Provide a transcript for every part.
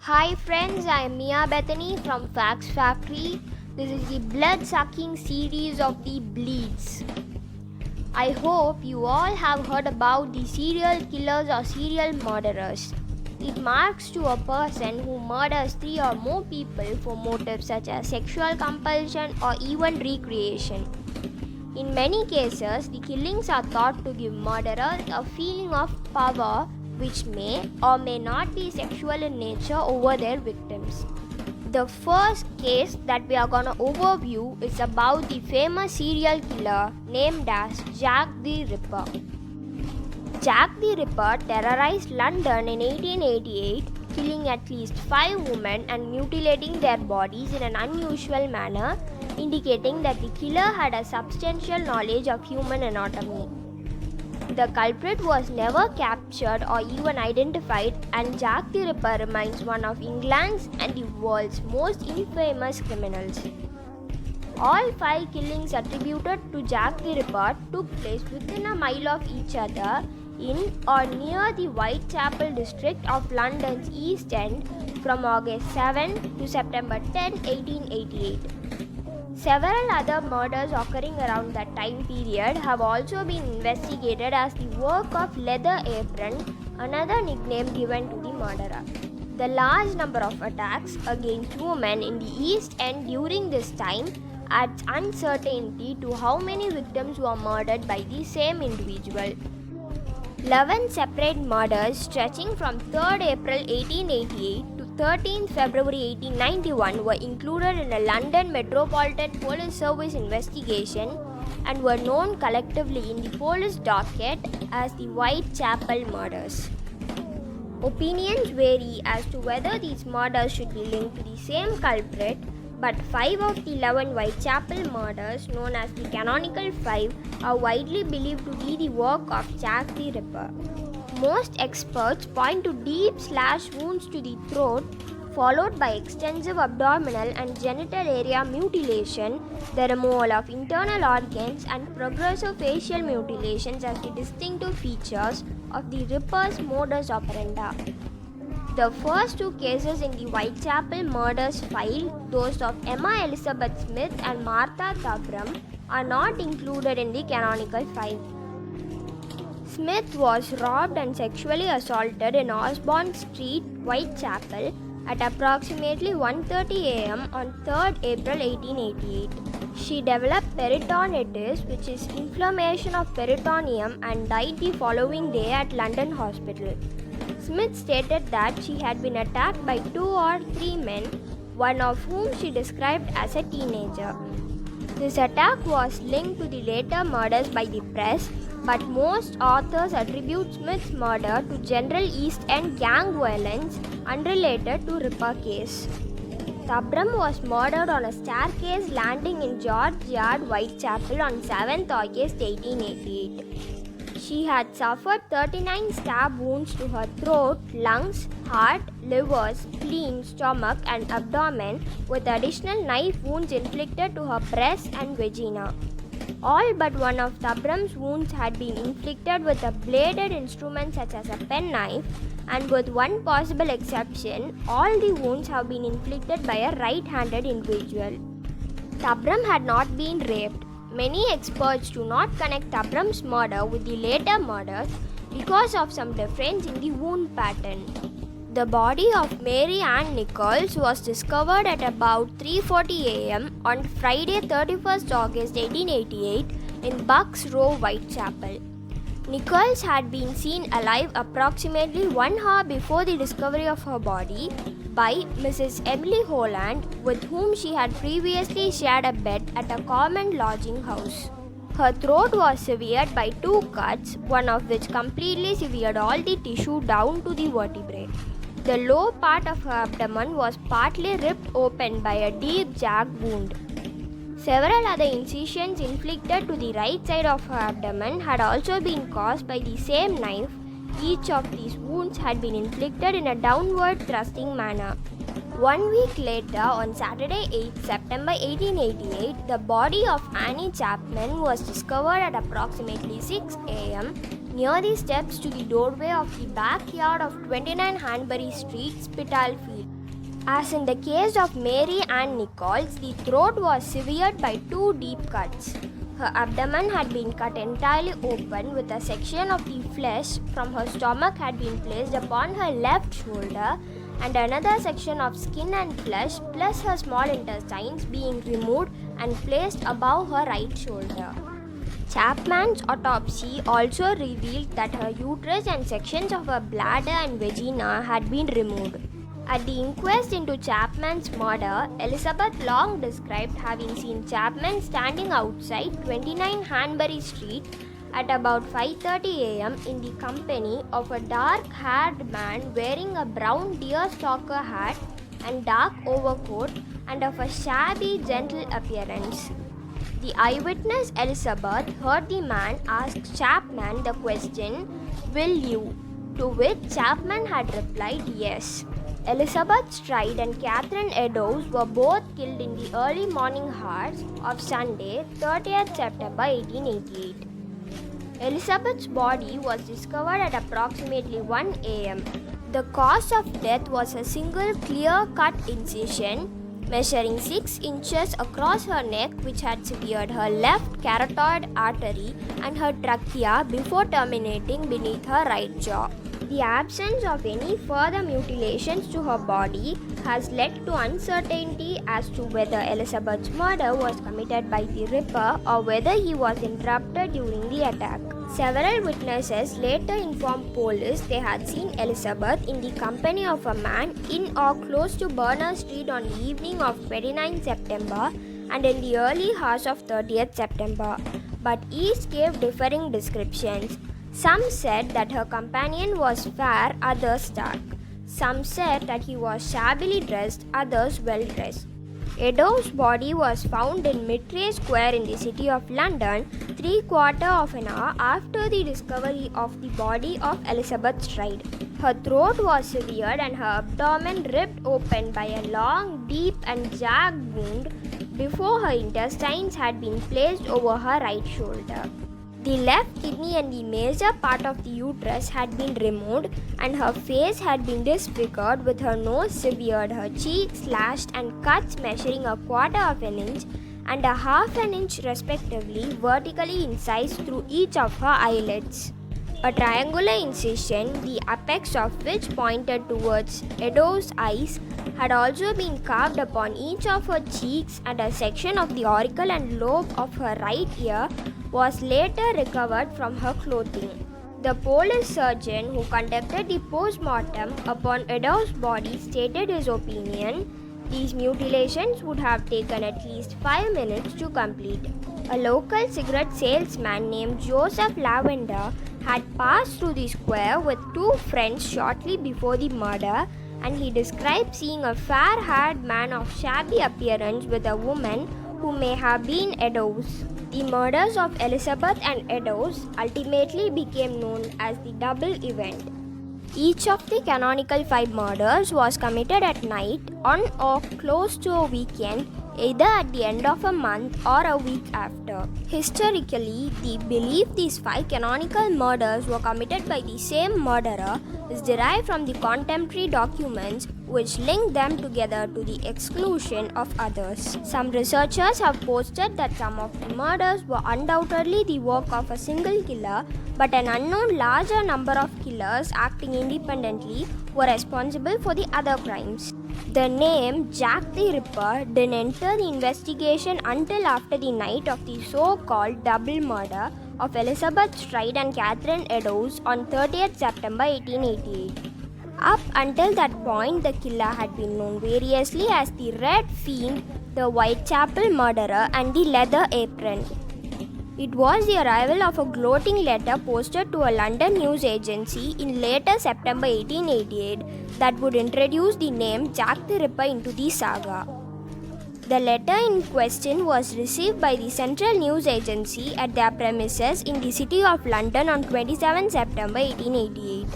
Hi friends, I am Mia Bethany from Facts Factory. This is the blood sucking series of the Bleeds. I hope you all have heard about the serial killers or serial murderers. It marks to a person who murders three or more people for motives such as sexual compulsion or even recreation. In many cases, the killings are thought to give murderers a feeling of power which may or may not be sexual in nature over their victims. The first case that we are going to overview is about the famous serial killer named as Jack the Ripper. Jack the Ripper terrorized London in 1888, killing at least 5 women and mutilating their bodies in an unusual manner, indicating that the killer had a substantial knowledge of human anatomy. The culprit was never captured or even identified, and Jack the Ripper remains one of England's and the world's most infamous criminals. All 5 killings attributed to Jack the Ripper took place within a mile of each other in or near the Whitechapel district of London's East End from August 7 to September 10, 1888. Several other murders occurring around that time period have also been investigated as the work of Leather Apron, another nickname given to the murderer. The large number of attacks against women in the East End during this time adds uncertainty to how many victims were murdered by the same individual. 11 separate murders stretching from 3rd April 1888 to 13th February 1891 were included in a London Metropolitan Police Service investigation and were known collectively in the police docket as the Whitechapel murders. Opinions vary as to whether these murders should be linked to the same culprit, but 5 of the 11 Whitechapel murders, known as the Canonical Five, are widely believed to be the work of Jack the Ripper. Most experts point to deep slash wounds to the throat, followed by extensive abdominal and genital area mutilation, the removal of internal organs, and progressive facial mutilations as the distinctive features of the Ripper's modus operandi. The first 2 cases in the Whitechapel murders file, those of Emma Elizabeth Smith and Martha Tabram, are not included in the Canonical Five. Smith was robbed and sexually assaulted in Osborne Street, Whitechapel, at approximately 1:30 am on 3rd April 1888. She developed peritonitis, which is inflammation of peritoneum, and died the following day at London Hospital. Smith stated that she had been attacked by 2 or 3 men, one of whom she described as a teenager. This attack was linked to the later murders by the press, but most authors attribute Smith's murder to general East End gang violence unrelated to Ripper case. Tabram was murdered on a staircase landing in George Yard, Whitechapel on 7th August 1888. She had suffered 39 stab wounds to her throat, lungs, heart, liver, spleen, stomach, and abdomen, with additional knife wounds inflicted to her breast and vagina. All but one of Tabram's wounds had been inflicted with a bladed instrument such as a penknife, and with one possible exception, all the wounds have been inflicted by a right-handed individual. Tabram had not been raped. Many experts do not connect Tabram's murder with the later murders because of some difference in the wound pattern. The body of Mary Ann Nichols was discovered at about 3:40 am on Friday 31st August 1888 in Bucks Row, Whitechapel. Nichols had been seen alive approximately 1 hour before the discovery of her body by Mrs. Emily Holland, with whom she had previously shared a bed at a common lodging house. Her throat was severed by 2 cuts, one of which completely severed all the tissue down to the vertebrae. The low part of her abdomen was partly ripped open by a deep jagged wound. Several other incisions inflicted to the right side of her abdomen had also been caused by the same knife. Each of these wounds had been inflicted in a downward thrusting manner. 1 week later, on Saturday 8 September 1888, the body of Annie Chapman was discovered at approximately 6 am near the steps to the doorway of the backyard of 29 Hanbury Street, Spitalfield. As in the case of Mary Ann Nichols, the throat was severed by 2 deep cuts. Her abdomen had been cut entirely open, with a section of the flesh from her stomach had been placed upon her left shoulder, and another section of skin and flesh plus her small intestines being removed and placed above her right shoulder. Chapman's autopsy also revealed that her uterus and sections of her bladder and vagina had been removed. At the inquest into Chapman's murder, Elizabeth Long described having seen Chapman standing outside 29 Hanbury Street at about 5:30 a.m. in the company of a dark-haired man wearing a brown deerstalker hat and dark overcoat and of a shabby, gentle appearance. The eyewitness Elizabeth heard the man ask Chapman the question, "Will you?" to which Chapman had replied yes. Elizabeth Stride and Catherine Eddowes were both killed in the early morning hours of Sunday, 30th September 1888. Elizabeth's body was discovered at approximately 1 a.m. The cause of death was a single clear-cut incision measuring 6 inches across her neck, which had severed her left carotid artery and her trachea before terminating beneath her right jaw. The absence of any further mutilations to her body has led to uncertainty as to whether Elizabeth's murder was committed by the Ripper or whether he was interrupted during the attack. Several witnesses later informed police they had seen Elizabeth in the company of a man in or close to Berners Street on the evening of 29 September and in the early hours of 30th September, but each gave differing descriptions. Some said that her companion was fair, others dark. Some said that he was shabbily dressed, others well dressed. Eddowes' body was found in Mitre Square in the city of London 3/4 of an hour after the discovery of the body of Elizabeth Stride. Her throat was severed and her abdomen ripped open by a long, deep and jagged wound before her intestines had been placed over her right shoulder. The left kidney and the major part of the uterus had been removed, and her face had been disfigured, with her nose severed, her cheeks slashed, and cuts measuring 1/4 of an inch and 1/2 an inch respectively vertically incised through each of her eyelids. A triangular incision, the apex of which pointed towards Eddowes' eyes, had also been carved upon each of her cheeks, and a section of the auricle and lobe of her right ear was later recovered from her clothing. The police surgeon who conducted the post-mortem upon Eddowes' body stated his opinion: these mutilations would have taken at least 5 minutes to complete. A local cigarette salesman named Joseph Lavender had passed through the square with 2 friends shortly before the murder, and he described seeing a fair-haired man of shabby appearance with a woman who may have been Eddowes. The murders of Elizabeth and Eddowes ultimately became known as the double event. Each of the canonical 5 murders was committed at night, on or close to a weekend, either at the end of a month or a week after. Historically, the belief these 5 canonical murders were committed by the same murderer is derived from the contemporary documents which link them together to the exclusion of others. Some researchers have posted that some of the murders were undoubtedly the work of a single killer, but an unknown larger number of killers acting independently were responsible for the other crimes. The name Jack the Ripper didn't enter the investigation until after the night of the so-called double murder of Elizabeth Stride and Catherine Eddowes on 30th September 1888. Up until that point, the killer had been known variously as the Red Fiend, the Whitechapel Murderer, and the Leather Apron. It was the arrival of a gloating letter posted to a London news agency in later September 1888 that would introduce the name Jack the Ripper into the saga. The letter in question was received by the Central News Agency at their premises in the City of London on 27 September 1888.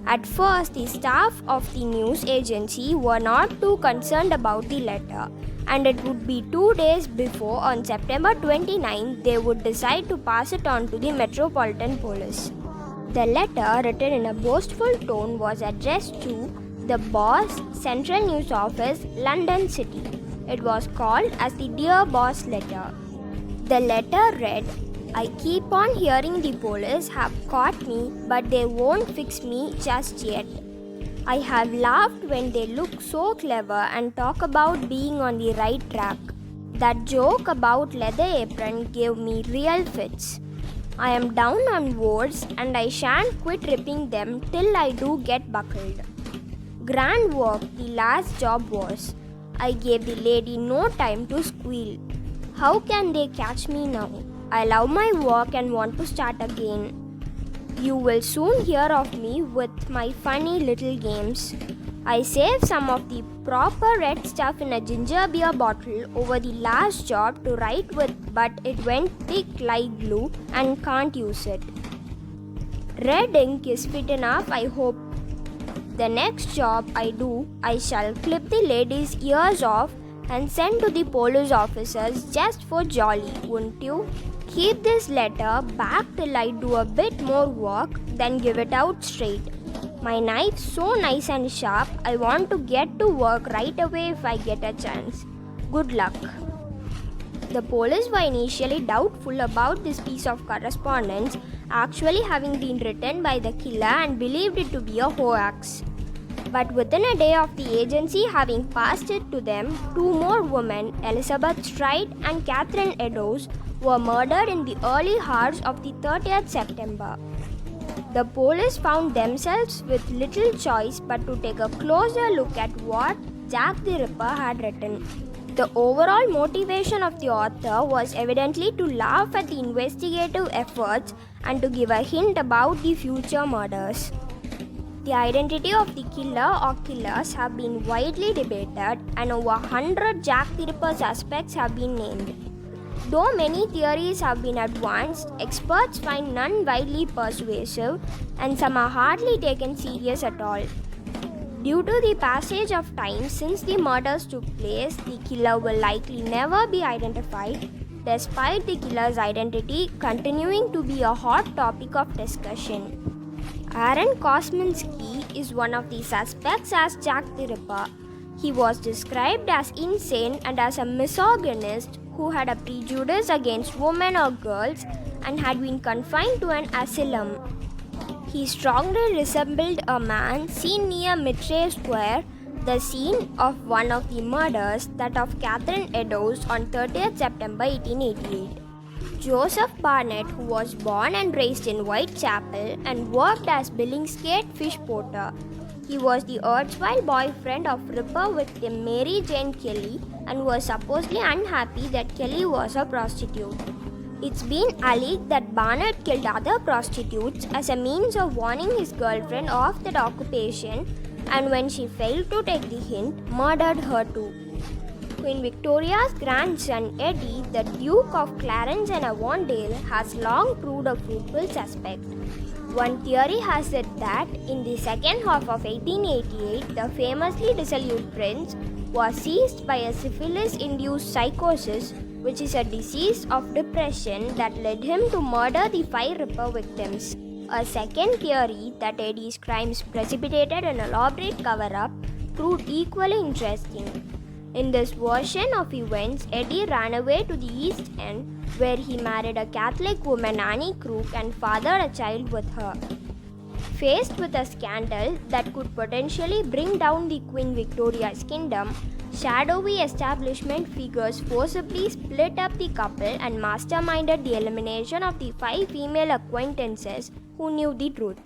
At first, the staff of the news agency were not too concerned about the letter, and it would be 2 days before, on September 29, they would decide to pass it on to the Metropolitan Police. The letter, written in a boastful tone, was addressed to the Boss, Central News Office, London City. It was called as the Dear Boss letter. The letter read, "I keep on hearing the police have caught me, but they won't fix me just yet. I have laughed when they look so clever and talk about being on the right track. That joke about leather apron gave me real fits. I am down on words and I shan't quit ripping them till I do get buckled." Grand work the last job was. I gave the lady no time to squeal. How can they catch me now? I love my work and want to start again. You will soon hear of me with my funny little games. I saved some of the proper red stuff in a ginger beer bottle over the last job to write with, but it went thick like glue and can't use it. Red ink is fit enough, I hope. The next job I do, I shall clip the lady's ears off and send to the police officers just for jolly, won't you? Keep this letter back till I do a bit more work, then give it out straight. My knife's so nice and sharp, I want to get to work right away if I get a chance. Good luck. The police were initially doubtful about this piece of correspondence actually having been written by the killer and believed it to be a hoax. But within a day of the agency having passed it to them, two more women, Elizabeth Stride and Catherine Eddowes, were murdered in the early hours of the 30th September. The police found themselves with little choice but to take a closer look at what Jack the Ripper had written. The overall motivation of the author was evidently to laugh at the investigative efforts and to give a hint about the future murders. The identity of the killer or killers have been widely debated and over 100 Jack the Ripper suspects have been named. Though many theories have been advanced, experts find none widely persuasive and some are hardly taken serious at all. Due to the passage of time since the murders took place, the killer will likely never be identified, despite the killer's identity continuing to be a hot topic of discussion. Aaron Kosminski is one of the suspects as Jack the Ripper. He was described as insane and as a misogynist who had a prejudice against women or girls and had been confined to an asylum. He strongly resembled a man seen near Mitre Square, the scene of one of the murders, that of Catherine Eddowes on 30th September 1888. Joseph Barnett, who was born and raised in Whitechapel and worked as Billingsgate fish porter. He was the erstwhile boyfriend of Ripper victim Mary Jane Kelly and was supposedly unhappy that Kelly was a prostitute. It's been alleged that Barnett killed other prostitutes as a means of warning his girlfriend of that occupation, and when she failed to take the hint, murdered her too. Queen Victoria's grandson Eddie, the Duke of Clarence and Avondale, has long proved a fruitful suspect. One theory has it that in the second half of 1888, the famously dissolute prince was seized by a syphilis-induced psychosis, which is a disease of depression that led him to murder the 5 Ripper victims. A second theory that Eddie's crimes precipitated an elaborate cover-up proved equally interesting. In this version of events, Eddie ran away to the East End, where he married a Catholic woman, Annie Crook, and fathered a child with her. Faced with a scandal that could potentially bring down the Queen Victoria's kingdom, shadowy establishment figures forcibly split up the couple and masterminded the elimination of the 5 female acquaintances who knew the truth.